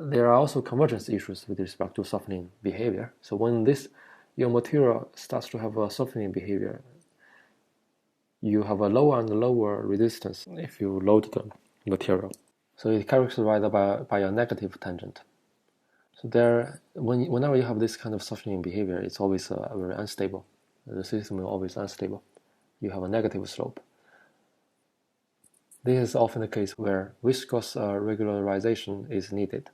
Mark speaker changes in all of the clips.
Speaker 1: There are also convergence issues with respect to softening behavior. So when your material starts to have a softening behavior, you have a lower and lower resistance if you load the material. So it's characterized by a negative tangent. So whenever you have this kind of softening behavior, it's always very unstable. The system is always unstable. You have a negative slope. This is often the case where viscous regularization is needed.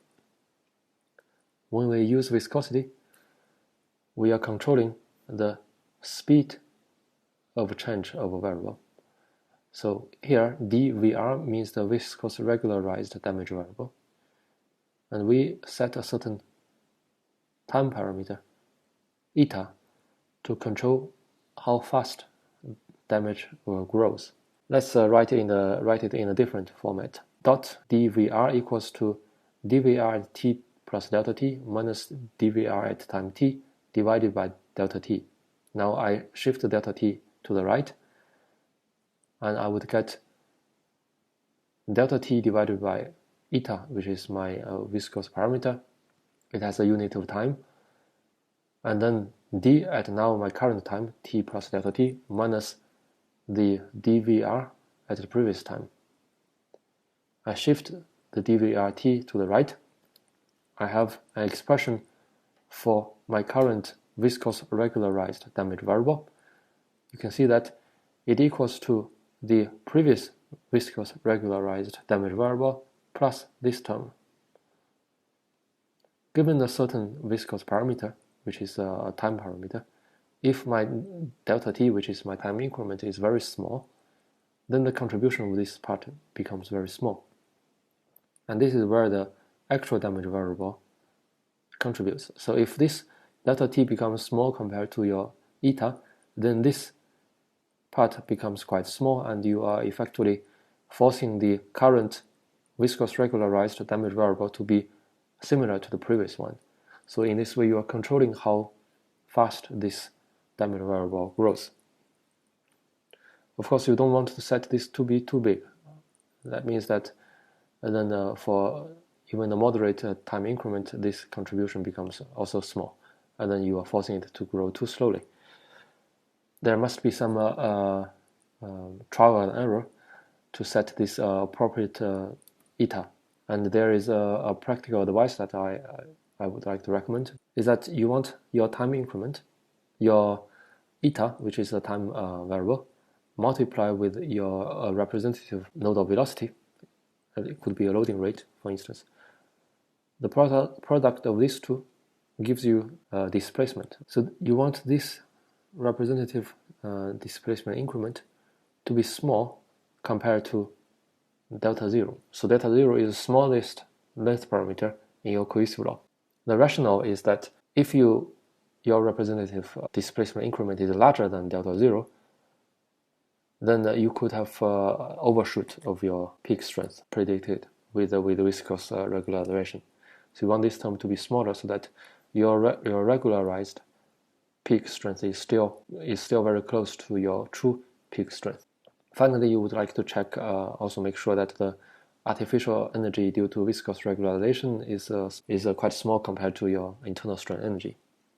Speaker 1: When we use viscosity, we are controlling the speed of change of a variable. So here, dVr means the viscous regularized damage variable. And we set a certain time parameter, eta, to control how fast damage grows. Let's write it in a different format. Dot dVr equals to dVr at t plus delta t minus dVr at time t divided by delta t. Now I shift delta t to the right, and I would get delta t divided by eta, which is my viscous parameter. It has a unit of time. And then d at now my current time, t plus delta t, minus the dVr at the previous time. I shift the dVrt to the right. I have an expression for my current viscous regularized damage variable. You can see that it equals to the previous viscous regularized damage variable plus this term. Given a certain viscous parameter, which is a time parameter, if my delta t, which is my time increment, is very small, then the contribution of this part becomes very small. And this is where the actual damage variable contributes. So if this delta t becomes small compared to your eta, then this part becomes quite small, and you are effectively forcing the current viscous regularized damage variable to be similar to the previous one. So in this way, you are controlling how fast this damage variable grows. Of course, you don't want to set this to be too big. That means that then for even a moderate time increment, this contribution becomes also small, and then you are forcing it to grow too slowly. There must be some trial and error to set this appropriate eta. And there is a practical advice that I would like to recommend, is that you want your time increment, your eta, which is a time variable, multiply with your representative nodal velocity. It could be a loading rate, for instance. The product of these two gives you displacement. So you want this representative displacement increment to be small compared to delta zero. So delta zero is the smallest length parameter in your cohesive law. The rationale is that if your representative displacement increment is larger than delta zero, then you could have overshoot of your peak strength predicted with viscous regularization. So you want this term to be smaller so that your regularized peak strength is still very close to your true peak strength. Finally, you would like to check, also make sure that the artificial energy due to viscous regularization is quite small compared to your internal strain energy.